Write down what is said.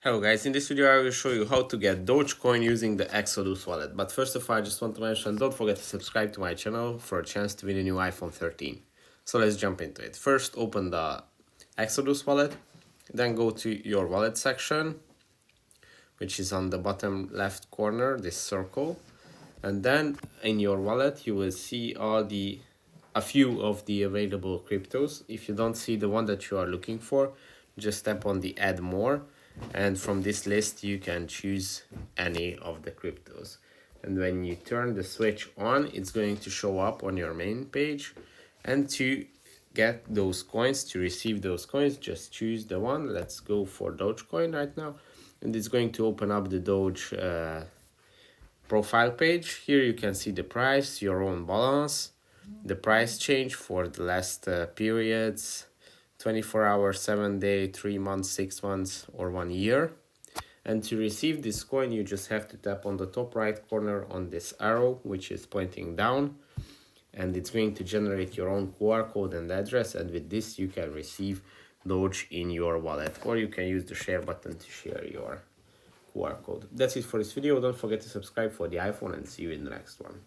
Hello guys, in this video I will show you how to get Doge Coin using the Exodus wallet. But first of all, I just want to mention, don't forget to subscribe to my channel for a chance to win a new iPhone 13. So let's jump into it. First, open the Exodus wallet, then go to your wallet section, which is on the bottom left corner, this circle. And then in your wallet, you will see a few of the available cryptos. If you don't see the one that you are looking for, just tap on the add more, and from this list you can choose any of the cryptos. And when you turn the switch on, it's going to show up on your main page. And to get those coins, to receive those coins, just choose the one. Let's go for Doge Coin right now, and it's going to open up the Doge profile page. Here you can see the price, your own balance, the price change for the last periods, 24 hours, 7 day, 3 months, 6 months, or 1 year. And to receive this coin, you just have to tap on the top right corner on this arrow, which is pointing down, and it's going to generate your own QR code and address, and with this you can receive Doge in your wallet, or you can use the share button to share your QR code. That's it for this video. Don't forget to subscribe for the iPhone, and see you in the next one.